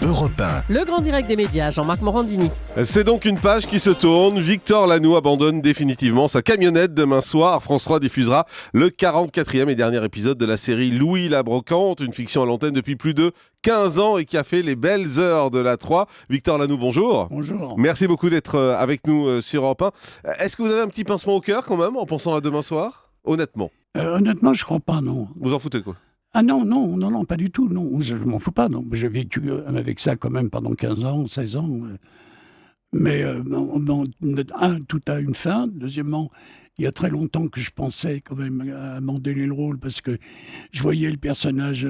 Europe 1. Le grand direct des médias, Jean-Marc Morandini. C'est donc une page qui se tourne. Victor Lanoux abandonne définitivement sa camionnette demain soir. France 3 diffusera le 44e et dernier épisode de la série Louis la Brocante, une fiction à l'antenne depuis plus de 15 ans et qui a fait les belles heures de la 3. Victor Lanoux, bonjour. Bonjour. Merci beaucoup d'être avec nous sur Europe 1. Est-ce que vous avez un petit pincement au cœur quand même en pensant à demain soir ? Honnêtement. Honnêtement, je crois pas, non. Vous en foutez quoi ? Ah non, pas du tout, non. Je m'en fous pas, non. J'ai vécu avec ça quand même pendant 15 ans, 16 ans. Mais, tout a une fin. Deuxièmement, il y a très longtemps que je pensais quand même à abandonner le rôle parce que je voyais le personnage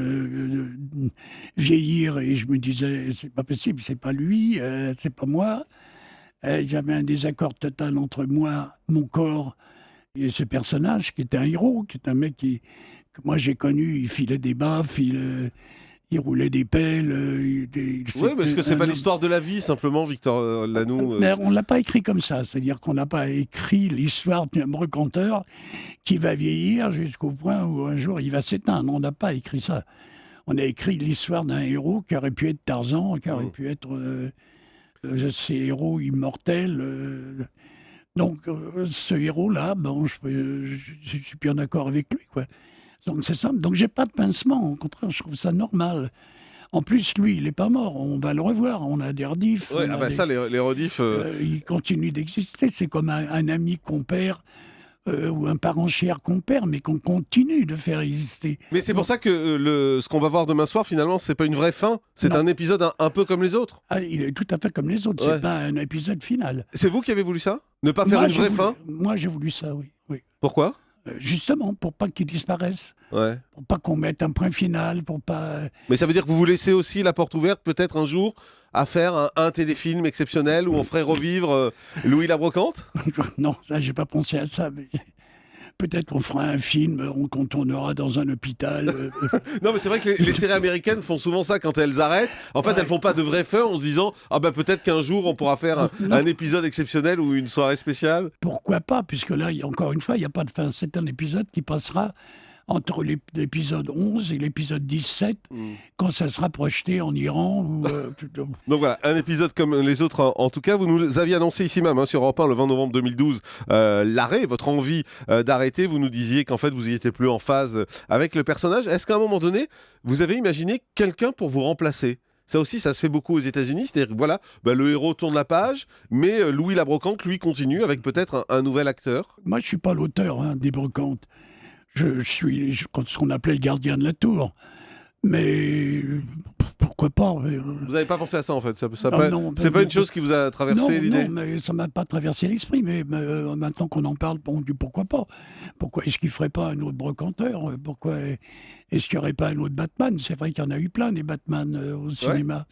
vieillir et je me disais, c'est pas possible, c'est pas lui, c'est pas moi. J'avais un désaccord total entre moi, mon corps et ce personnage qui était un héros, qui est un mec que moi j'ai connu, il filait des baffes, il roulait des pelles. Oui, mais est-ce que c'est pas l'histoire de la vie simplement, Victor Lanoux Mais on l'a pas écrit comme ça, c'est-à-dire qu'on n'a pas écrit l'histoire d'un brocanteur qui va vieillir jusqu'au point où un jour il va s'éteindre. On n'a pas écrit ça. On a écrit l'histoire d'un héros qui aurait pu être Tarzan, qui aurait pu être ces héros immortels. Donc ce héros-là, je suis bien d'accord avec lui, quoi. Donc c'est ça. Donc j'ai pas de pincement. Au contraire, je trouve ça normal. En plus, lui, il n'est pas mort. On va le revoir. On a des rediffs. Oui, les rediffs... il continue d'exister. C'est comme un ami qu'on perd ou un parent cher qu'on perd, mais qu'on continue de faire exister. Mais c'est pour ça que ce qu'on va voir demain soir, finalement, c'est pas une vraie fin. C'est un épisode un peu comme les autres. Ah, il est tout à fait comme les autres. Ouais. C'est pas un épisode final. C'est vous qui avez voulu ça ? Ne pas faire une vraie fin ? Moi, j'ai voulu ça, oui. Pourquoi ? Justement, pour pas qu'il disparaisse. Ouais. Pour pas qu'on mette un point final, pour pas... Mais ça veut dire que vous vous laissez aussi la porte ouverte, peut-être un jour, à faire un téléfilm exceptionnel où on ferait revivre Louis la Brocante ? Non, ça, j'ai pas pensé à ça, mais... Peut-être qu'on fera un film, qu'on tournera dans un hôpital. Non, mais c'est vrai que les séries américaines font souvent ça quand elles arrêtent. En fait, elles font pas de vraies fins en se disant peut-être qu'un jour on pourra faire un épisode exceptionnel ou une soirée spéciale. Pourquoi pas, puisque là, encore une fois, il n'y a pas de fin. C'est un épisode qui passera entre l'épisode 11 et l'épisode 17, quand ça sera projeté en Iran. Donc voilà, un épisode comme les autres. En tout cas, vous nous aviez annoncé ici même, sur Europe 1, le 20 novembre 2012, l'arrêt, votre envie d'arrêter. Vous nous disiez qu'en fait, vous n'étiez plus en phase avec le personnage. Est-ce qu'à un moment donné, vous avez imaginé quelqu'un pour vous remplacer ? Ça aussi, ça se fait beaucoup aux États-Unis. C'est-à-dire que le héros tourne la page, mais Louis la Brocante, lui, continue avec peut-être un nouvel acteur. Moi, je ne suis pas l'auteur des brocantes. Je suis ce qu'on appelait le gardien de la tour. Mais pourquoi pas ? Vous n'avez pas pensé à ça, en fait ? Non, c'est pas une chose qui vous a traversé l'idée ? Non, mais ça ne m'a pas traversé l'esprit. Mais maintenant qu'on en parle, on dit pourquoi pas ? Pourquoi est-ce qu'il ne ferait pas un autre brocanteur ? Pourquoi est-ce qu'il n'y aurait pas un autre Batman ? C'est vrai qu'il y en a eu plein, des Batman au cinéma.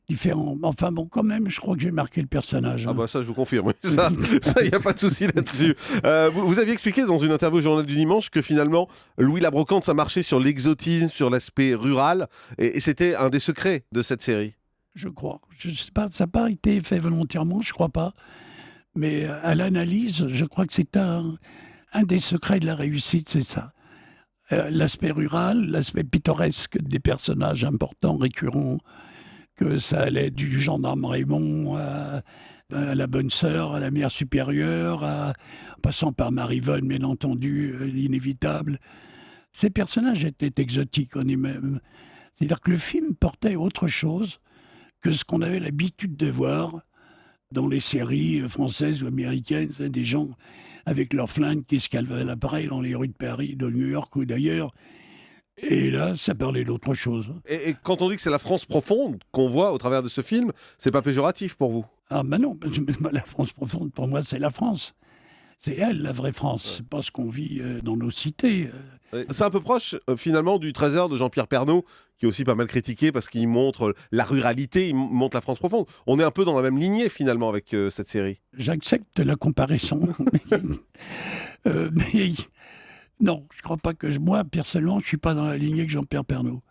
Différents. Enfin bon, quand même, je crois que j'ai marqué le personnage. Ça, je vous confirme. Ça, il n'y a pas de souci là-dessus. Vous aviez expliqué dans une interview au Journal du Dimanche que finalement, Louis la Brocante, ça marchait sur l'exotisme, sur l'aspect rural, et c'était un des secrets de cette série. Je crois. Je sais pas, ça n'a pas été fait volontairement, je crois pas. Mais à l'analyse, je crois que c'est un des secrets de la réussite, c'est ça. L'aspect rural, l'aspect pittoresque des personnages importants, récurrents, que ça allait du gendarme Raymond à la bonne sœur, à la mère supérieure, en passant par Marivonne, bien entendu, l'inévitable. Ces personnages étaient exotiques, c'est-à-dire que le film portait autre chose que ce qu'on avait l'habitude de voir dans les séries françaises ou américaines, des gens avec leurs flingues qui se calvaient l'appareil dans les rues de Paris, de New York ou d'ailleurs. Et là, ça parlait d'autre chose. Et quand on dit que c'est la France profonde qu'on voit au travers de ce film, c'est pas péjoratif pour vous ? Ah non, la France profonde, pour moi, c'est la France. C'est elle, la vraie France. C'est pas ce qu'on vit dans nos cités. C'est un peu proche, finalement, du Trésor de Jean-Pierre Pernaut, qui est aussi pas mal critiqué parce qu'il montre la ruralité, il montre la France profonde. On est un peu dans la même lignée, finalement, avec cette série. J'accepte la comparaison. Mais non, je crois pas que... Moi, personnellement, je suis pas dans la lignée que Jean-Pierre Pernaut.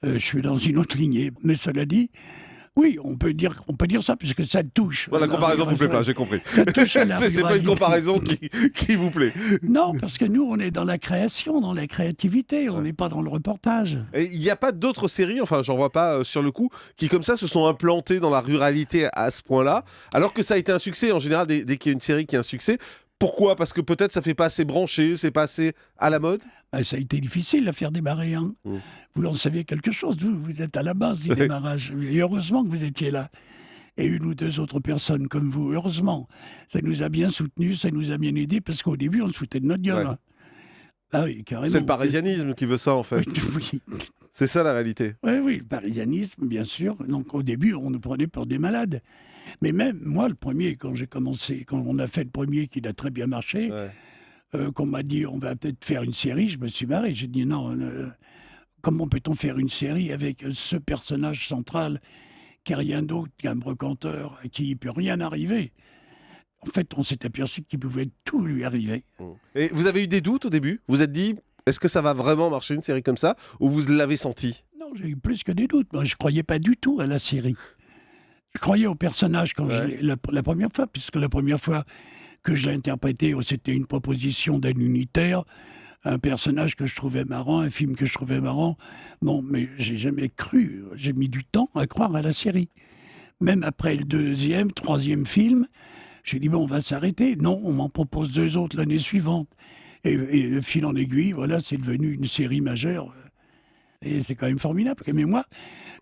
Je suis dans une autre lignée. Mais cela dit, Oui, on peut dire ça, puisque ça touche. Voilà, la comparaison ne vous plaît pas, j'ai compris. Ça touche à la C'est pas une ruralité. comparaison qui vous plaît. Non, parce que nous, on est dans la création, dans la créativité, on n'est pas dans le reportage. Et il n'y a pas d'autres séries, enfin j'en vois pas sur le coup, qui comme ça se sont implantées dans la ruralité à ce point-là, alors que ça a été un succès. En général, dès qu'il y a une série qui a un succès, pourquoi? Parce que peut-être ça fait pas assez branché, c'est pas assez à la mode. Ça a été difficile à faire démarrer. Hein. Mm. Vous en savez quelque chose, vous êtes à la base du démarrage. Et heureusement que vous étiez là. Et une ou deux autres personnes comme vous, heureusement. Ça nous a bien soutenus, ça nous a bien aidés, parce qu'au début, on se foutait de notre gueule. Ouais. Hein. Ah oui, carrément. C'est le parisianisme qui veut ça en fait. Oui. C'est ça la réalité. Oui, le parisianisme, bien sûr. Donc au début, on nous prenait pour des malades. Mais même moi, le premier, quand j'ai commencé, quand on a fait le premier qui a très bien marché, qu'on m'a dit on va peut-être faire une série, je me suis barré. J'ai dit non, comment peut-on faire une série avec ce personnage central qui n'a rien d'autre qu'un brocanteur, à qui il ne peut rien arriver? En fait, on s'est aperçu qu'il pouvait tout lui arriver. Et vous avez eu des doutes au début? Vous vous êtes dit, est-ce que ça va vraiment marcher une série comme ça? Ou vous l'avez senti? Non, j'ai eu plus que des doutes. Moi, je ne croyais pas du tout à la série. Je croyais au personnage quand la première fois, puisque la première fois que je l'ai interprété, c'était une proposition d'un unitaire, un personnage que je trouvais marrant, un film que je trouvais marrant. Bon, mais j'ai jamais cru, j'ai mis du temps à croire à la série. Même après le deuxième, troisième film, j'ai dit bon, on va s'arrêter. Non, on m'en propose deux autres l'année suivante. Et de fil en aiguille, voilà, c'est devenu une série majeure. Et c'est quand même formidable. Mais moi,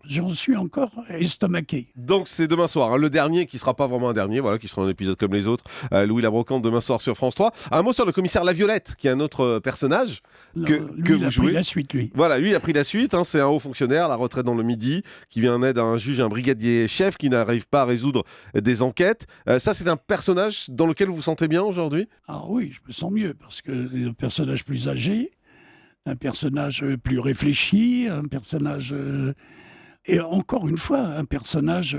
j'en suis encore estomaqué. Donc c'est demain soir, hein, le dernier qui sera pas vraiment un dernier, voilà, qui sera un épisode comme les autres. Louis la Brocante demain soir sur France 3. Un mot sur le commissaire La Violette, qui est un autre personnage que Lui, il vous a jouez. pris la suite, lui. Voilà, lui il a pris la suite, hein, c'est un haut fonctionnaire, la retraite dans le Midi, qui vient en aide à un juge, un brigadier chef qui n'arrive pas à résoudre des enquêtes. Ça c'est un personnage dans lequel vous vous sentez bien aujourd'hui? Ah oui, je me sens mieux, parce que c'est un personnage plus âgé, un personnage plus réfléchi, un personnage... et encore une fois, un personnage,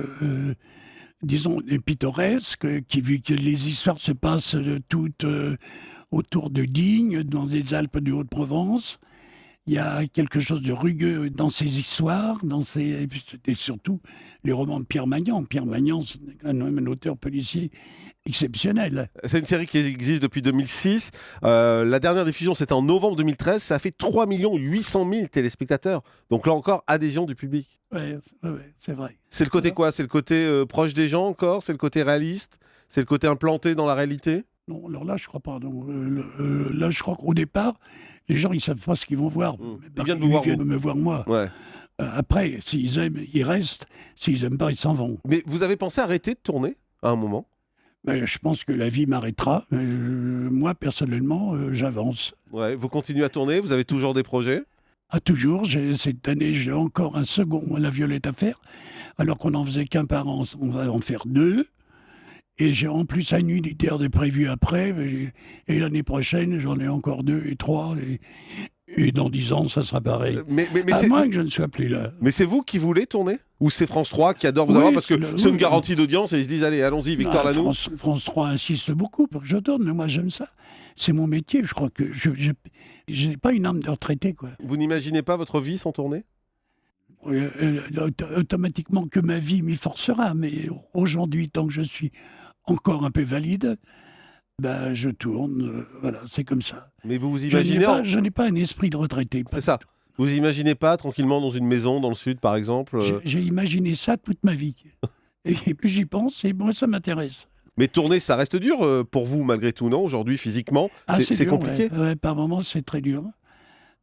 disons, pittoresque, qui, vu que les histoires se passent toutes autour de Digne, dans les Alpes de Haute-Provence, il y a quelque chose de rugueux dans ces histoires, et surtout les romans de Pierre Magnan. Pierre Magnan, c'est un auteur policier exceptionnel. C'est une série qui existe depuis 2006. La dernière diffusion, c'était en novembre 2013. Ça a fait 3 800 000 téléspectateurs. Donc là encore, adhésion du public. Ouais, c'est vrai. C'est le côté quoi? C'est le côté proche des gens encore? C'est le côté réaliste? C'est le côté implanté dans la réalité? Non, alors là, je crois pas. Non. Là, je crois qu'au départ, les gens, ils savent pas ce qu'ils vont voir. Ils viennent vous voir, Ils viennent me voir moi. Ouais. Après, s'ils aiment, ils restent. S'ils aiment pas, ils s'en vont. Mais vous avez pensé arrêter de tourner à un moment? Je pense que la vie m'arrêtera. Moi, personnellement, j'avance. Ouais. Vous continuez à tourner? Vous avez toujours des projets? Ah, toujours. Cette année, j'ai encore un second La Violette à faire. Alors qu'on n'en faisait qu'un par an, on va en faire deux. Et j'ai en plus un unitaire de prévu après. Et l'année prochaine, j'en ai encore 2 et 3. Et dans 10 ans, ça sera pareil. Mais À moins que je ne sois plus là. Mais c'est vous qui voulez tourner? Ou c'est France 3 qui adore vous Oui, avoir parce que c'est c'est une oui. garantie d'audience et ils se disent allez, allons-y, Victor Ah, Lanoux. France 3 insiste beaucoup pour que je tourne, mais moi j'aime ça. C'est mon métier, je crois que je n'ai pas une âme de retraité, quoi. Vous n'imaginez pas votre vie sans tourner? Automatiquement que ma vie m'y forcera, mais aujourd'hui, tant que je suis encore un peu valide, je tourne, voilà, c'est comme ça. Mais vous vous imaginez... Je n'ai pas un esprit de retraité. C'est ça. Vous imaginez pas tranquillement dans une maison dans le sud, par exemple J'ai imaginé ça toute ma vie. Et plus j'y pense, et moi ça m'intéresse. Mais tourner, ça reste dur pour vous, malgré tout, non? Aujourd'hui, physiquement, c'est dur, compliqué. Ouais, par moments, c'est très dur.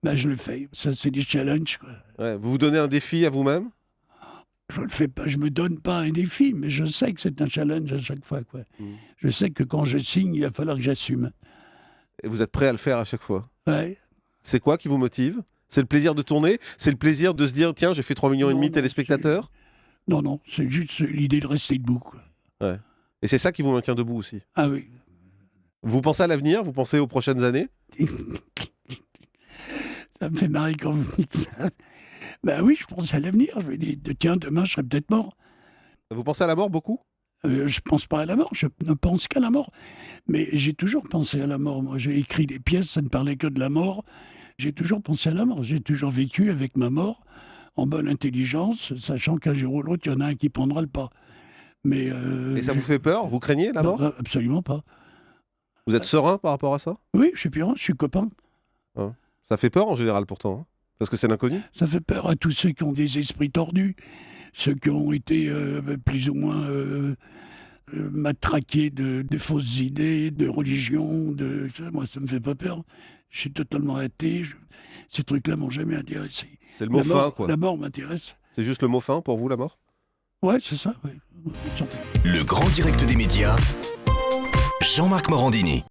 Je le fais. Ça, c'est des challenges, quoi. Ouais, vous vous donnez un défi à vous-même? Je le fais pas, je me donne pas un défi, mais je sais que c'est un challenge à chaque fois, quoi. Je sais que quand je signe, il va falloir que j'assume. Et vous êtes prêt à le faire à chaque fois? Ouais. C'est quoi qui vous motive? C'est le plaisir de tourner? C'est le plaisir de se dire, tiens, j'ai fait 3,5 millions de téléspectateurs? Non, c'est juste l'idée de rester debout, quoi. Ouais. Et c'est ça qui vous maintient debout aussi? Ah oui. Vous pensez à l'avenir? Vous pensez aux prochaines années? Ça me fait marrer quand vous dites ça. Oui, je pense à l'avenir. Je me dis, tiens, demain, je serai peut-être mort. Vous pensez à la mort beaucoup? Je pense pas à la mort, je ne pense qu'à la mort. Mais j'ai toujours pensé à la mort. Moi, j'ai écrit des pièces, ça ne parlait que de la mort. J'ai toujours pensé à la mort. J'ai toujours vécu avec ma mort en bonne intelligence, sachant qu'un jour ou l'autre, il y en a un qui prendra le pas. Mais, Et ça vous fait peur? Vous craignez la non, mort? absolument pas. Vous êtes serein par rapport à ça? Oui, je suis Piron, je suis copain. Ça fait peur en général pourtant, hein, parce que c'est l'inconnu. Ça fait peur à tous ceux qui ont des esprits tordus, ceux qui ont été plus ou moins matraqués de fausses idées, de religion. Moi, ça me fait pas peur. Je suis totalement athée. Ces trucs-là m'ont jamais intéressé. C'est le mot fin, quoi. La mort m'intéresse. C'est juste le mot fin pour vous, la mort? Ouais, c'est ça. Ouais. Le grand direct des médias, Jean-Marc Morandini.